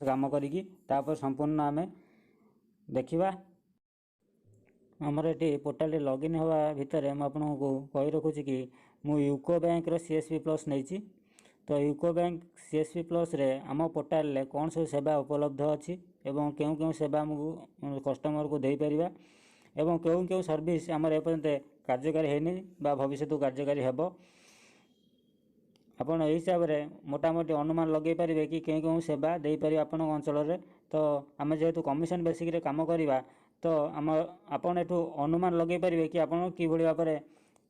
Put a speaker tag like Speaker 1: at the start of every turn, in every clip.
Speaker 1: काम करिकी तापर संपूर्ण आम देखा। आमर ये पोर्टाल लॉगिन हवा भितर मुझे कही रखुची कि मु यूको बैंक रो सीएसपी प्लस नहीं। तो यूको बैंक सीएसपी प्लस रे आम पोर्टाल रे कौन सब सेवा उपलब्ध अच्छी एवं क्यों क्यों सेवा आमको कस्टमर को दे परिबा एवं क्यों क्यों सर्विस आमर एपर्यंत कार्यकारी होनी बा भविष्य कार्यकारी हेबो आपण यही हिसाब से मोटामोटी अनुमान लगे पारे कि क्यों क्यों सेवा दे पारे आपण अंचल। तो आम जेहेतु कमिशन बेसिक काम करवा तो आम आपण एठू अनुमान लगे पारे कि आपण कि भाव में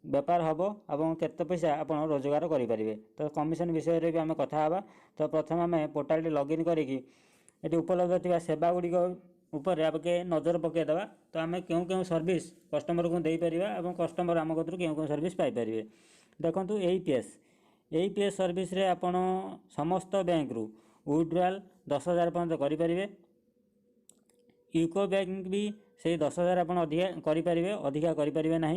Speaker 1: बेपार हम और केते पैसा आप रोजगार करेंगे। तो कमिशन विषय रे भी आम कथा हवा। तो प्रथम आम पोर्टाल लॉगिन करी उपलब्ध थी सेवा गुड़िक उपर आपके नजर पकईदेवा। तो आम क्यों क्यों सर्विस कस्टमर को दे पारिबा और कस्टमर आम कतरू क्यों क्यों सर्विस पाइपर। देखु एपीएस सर्विस रे आपण समस्त बैंक रु विड्रॉल 10,000 पर्यंत करेंगे। यूको बैंक भी से 10,000 आप अधिका अधिका करेंगे ना।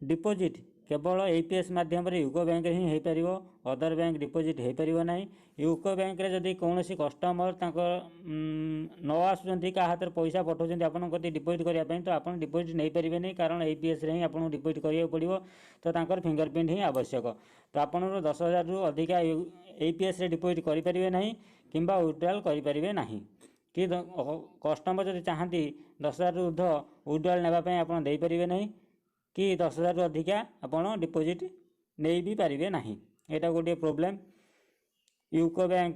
Speaker 1: डिपोजिट केवल एपीएस माध्यम यूको बैंक ही हो पार, अदर बैंक डिपोजिट हो पार ना। यूको बैंक रे जदि कौन कस्टमर न आसुँच क्या हाथ में पैसा पठाऊँ आप डिपोजिट करने तो आप डिपोजिट नहीं पारे नहीं, कारण एपीएस रे ही आपको डिपोजिट करा पड़ो। तो तांकर फिंगरप्रिंट ही आवश्यक। तो आप 10,000 रु अधिका एपीएस रे डिपोजिट करेंगे ना कि विड्रॉल करेंगे ना। कि कस्टमर जब चाहती 10,000 रु ऊर्ध विड्रॉल नापी आप दे पारे ना कि 10,000 रु अधिका आप डिपोजिट नहीं भी पारे ना। यहाँ गोटे problem UCO bank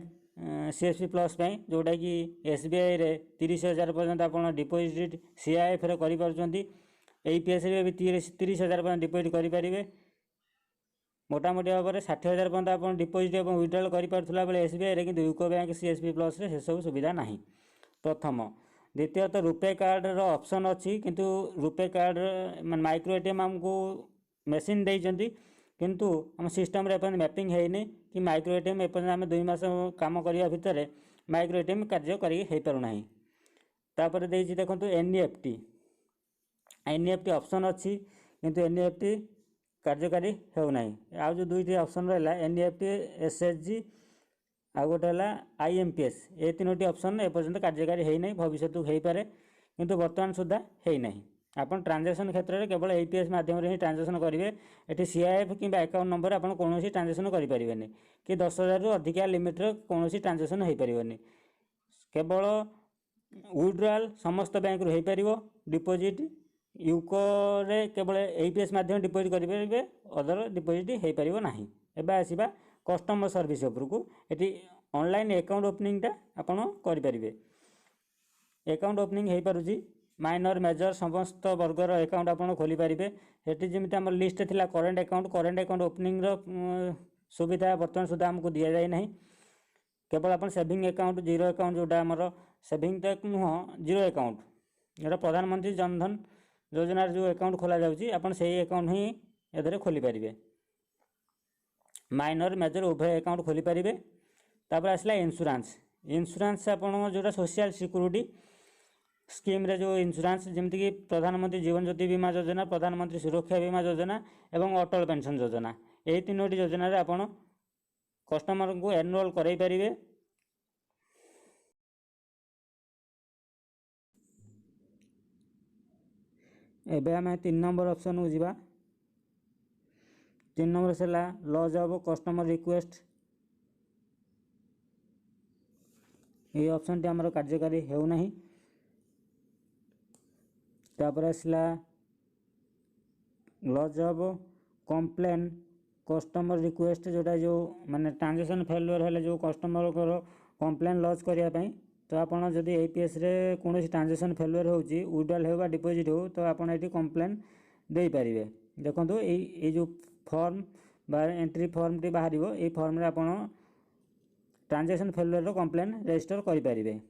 Speaker 1: CSP plus जोटा कि एसबीआई रे 30,000 पर्यंत आप डिपोजिट सीआईएफ रे करें। एपीएस रे भी 30,000 पर्यंत डिपोजिट करेंगे। मोटामोटी भाव में 60,000 पर्यंत आप डिपोजिट और विड्रॉल करें बेले एसबीआई रे, किंतु यूको बैंक सीएसपी प्लस रे से सब सुविधा नहीं। प्रथम द्वितीयतः रुपे कार्ड रो ऑप्शन अच्छी, किंतु रुपे कार्ड मान माइक्रो एटीएम आमको मेसीन देइचंती, किंतु आम सिस्टम रे अपन मैपिंग है कि माइक्रो एटीएम एपर्यंत आम 2 मास काम करने भितर माइक्रो एटीएम कार्य हो पारना। तापर देइछि देखंतु एनईएफटी ऑप्शन अच्छी, किंतु एनईएफटी कार्यकारी होना। आउ जो दुईटी ऑप्शन रहा एनईएफटी एसएचजी आ गोटे है आईएमपीएस, ये 3टी ऑप्शन एपर्यंत कार्यकारी होना। भविष्य हो पारे किंतु बर्तमान सुधा होना। आपन ट्रांजैक्शन क्षेत्र में केवल एपीएस माध्यम ही ट्रांजैक्शन करेंगे। ये सीआईएफ कि अकाउंट नंबर आप कौन ट्रांजैक्शन करें कि 10,000 रु अधिका लिमिट कौन ट्रांजैक्शन हो पारे। केवल विड्रॉल समस्त बैंक रु हो पार, डिपोजिट यूको रे केवल एपीएस माध्यम डिपोजिट करेंगे, अदर डिपोजिट हो पार ना। एबे आसीबा कस्टमर सर्विस उपरकू। ये ऑनलाइन अकाउंट ओपनिंग टा आपण करें। अकाउंट ओपनिंग हो पारुची माइनर मेजर समस्त वर्गर अकाउंट आप खोली पारे। ये जमी आम लिस्ट थी करेन्ट अकाउंट ओपनिंग सुविधा बर्तमान सुधा आमको दि जाए ना। केवल आप सेविंग अकाउंट जीरो अकाउंट जोटा आमर सेविंग तक नुह जीरो अकाउंट जोटा प्रधानमंत्री जनधन योजना जो अकाउंट खोल जाऊँगी आप अकाउंट ही ए खोली पारे। माइनर मेजर उभय अकाउंट खोली पारे। तापर आसला इंश्योरेंस आप जोटा सोशल सिक्यूरिटी स्कीम रे जो इंश्योरेंस जमती कि प्रधानमंत्री जीवन ज्योति बीमा योजना, प्रधानमंत्री सुरक्षा बीमा योजना एवं अटल पेंशन योजना, यही 3टी योजना रे आपण कस्टमर को एनरोल कराई पारिबे। एबे आम 3 नंबर ऑप्शन को जीवा। 3 नंबर से लॉज ऑफ कस्टमर रिक्वेस्ट, ये ऑप्शन टी आमर कार्यकारी होना। तापर आसला lodge of complain customer request जोटा जो माने ट्रांजैक्शन फेल्युअर है जो कस्टमर को कंप्लेन लॉज करने। तो आपड़ जदि एपीएस रे कौन ट्रांजैक्शन फेल्युअर हो विड्रॉल हो डिपोजिट हो तो आप कंप्लेन दे पारिबे। देखो ये जो फॉर्म बा एंट्री फॉर्म टी बाहर ये फॉर्म रे आपड़ ट्रांजैक्शन फेल्युअर कंप्लेन रजिस्टर करें।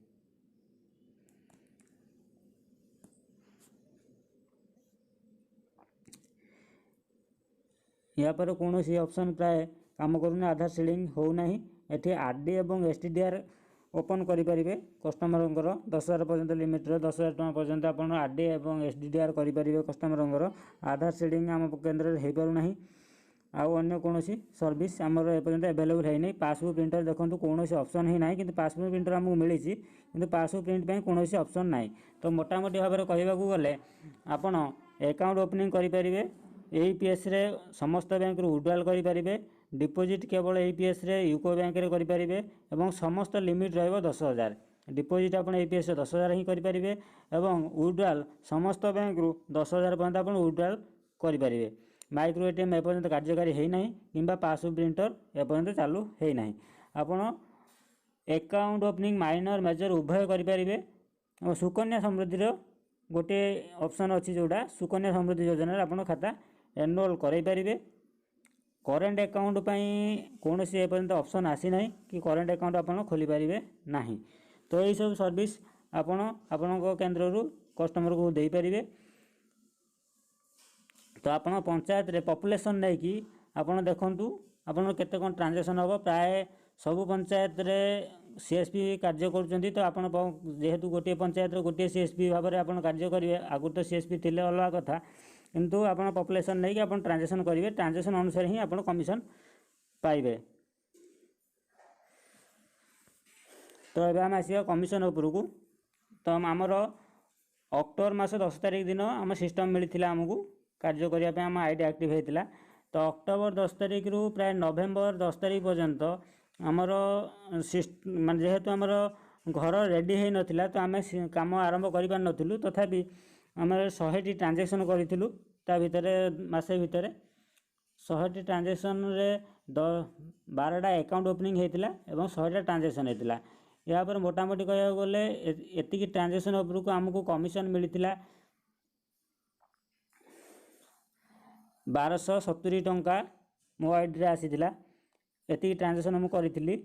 Speaker 1: या पर कौन सी ऑप्शन प्राय काम करूना, आधार सीडिंग होना। ये आरडी और एसटीडीआर ओपन करें कस्टमर 10,000 पर्यंत लिमिट 10,000 टका पर्यंत आप आरडी और एसडीडीआर करें कस्टमर। आधार सीडिंग आम केन्द्र हो पारना। आउ अन्य कौन सर्विस आमर एपर्यंत एभेलेबल है नहीं। पासबुक प्रिंटर देखो कौन ऑप्शन ही ना कि पासबुक प्रिंटर आमको मिली कि पासबुक प्रिंट पर कौन ऑप्शन ना। तो मोटामोटी भाव में कहवाक गले आपण अकाउंट ओपनिंग करेंगे एईपीएस रे समस्त बैंक विड्रॉल करेंगे। डिपोजिट केवल एईपीएस रे यूको बैंक रे करेंगे और समस्त लिमिट रहिबो 10,000। डिपोजिट आप एईपीएस 10,000 ही करेंगे और विड्रॉल समस्त बैंक रु 10,000 पर्यंत आप विड्रॉल करेंगे। माइक्रो एटीएम एपर्यंत कार्यकारी होना कि पासबुक प्रिंटर एपर्यंत चालू होना। आपड़ अकाउंट ओपनिंग माइनर मेजर उभय करेंगे और सुकन्या समृद्धि गोटे ऑप्शन अच्छी जोड़ा सुकन्या समृद्धि योजना आप खाता एनरोल करेंगे। करेंट अकाउंट कौन सी एपर्यंत ऑप्शन आसी ना कि करेंट अकाउंट आप खोली पारे ना। तो यही सब सर्विस आपण केन्द्र कस्टमर को दे पारे। तो आप पंचायत रे पॉपुलेशन नहीं कि आपड़ देखूँ आपन केते कौन ट्रांजेक्शन हम प्राय सबु पंचायत रे सीएसपी कार्य कर। तो आप जेहेतु गोटे पंचायत गोटे सीएसपी भाव में आप कार्य करेंगे आगु तो सीएसपी थे अलग कथा किंतु आप पॉपुलेशन नहीं कि आप ट्रांजेक्शन करेंगे ट्रांजेक्शन अनुसार ही आप कमिशन पाइबे। तो ये आम आसा कमिशन उपरकू। तो आमर अक्टोबर मास 10 तारिख दिन आम सिस्टम मिलता आमको कार्य करने आम आईडी एक्टिव होता। तो अक्टोबर 10 तारिख रु प्राय नवेम्बर 10 तारिख पर्यंत आमर मान जेहेतु आमर घर रेडी हो नाला तो आम काम आरंभ कर पार नथिलु तथापि आम 100टी ट्रांजेक्शन करूँ ता भितर मासे भितर 100टी ट्रांजेक्शन रे 12टा अकाउंट ओपनिंग होता और 100टा ट्रांजेक्शन होता। या पर मोटामोटी कह गले एतिकी ट्रांजेक्शन उपरकू आमको कमिशन मिलता 1270 टंका मो आईडी रे आसीथिला। एतिकी ट्रांजेक्शन मु करी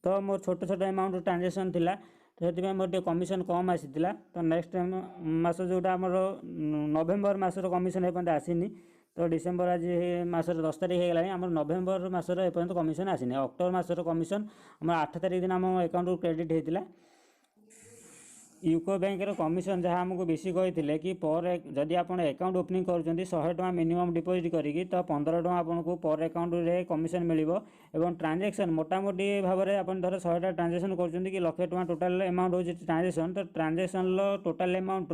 Speaker 1: तो मोर छोट छोट अमाउंट ट्रांजेक्शन थिला तो से मोर कमिशन कम आसीथिला। तो नेक्स्ट मास जोटा आमर नवेम्बर मासर कमिशन एपर्यंत आसीनी। तो डिसेम्बर आज मासर 10 तारिख होगा आम नवेम्बर मासर एपर्यंत कमिशन आसीनी। अक्टोबर मासर कमिशन आम 8 तारिख दिन आम अकाउंट क्रेडिट होता। यूको बैंक कमिशन जहाँ आमको बेसी कही कि पर जदि आप अकाउंट ओपनिंग कर 100 टଙ୍କା मिनिमम डिपोजिट करी तो 15 टଙ୍କା आपको पर अकाउंट रे कमिशन मिलिबो। एवं ट्रांजेक्शन मोटामोटी भाव में आप धर 100टा ट्रांजेक्शन कर लक्षे टଙ୍କା टोटाल अमाउंट हो ट्रांजेक्शन तो ट्रांजेक्शन टोटाल अमाउंट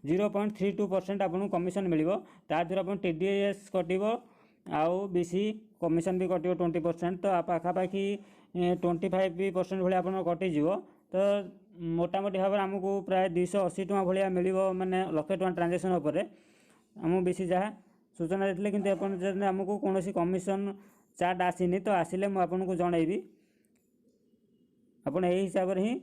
Speaker 1: 0.32% आपको कमिशन मिलिबो। ता देहर आप टीडीएस कटिबो आउ बीसी कमिशन भी कटिबो 20%। तो पाखापाखि 25% भाई आप कटिज। तो मोटामोटी भाव में आमको प्राय 280 टଙ୍କା भाया मिल माने लक्षे टଙ୍କା ट्रांजेक्शन उपर आमको बेसी जहाँ सूचना देते कि आमको कौन कमिशन चार्ट आसीनी। तो आसिले मुझे आपको जनइबी आप हिसाब से ही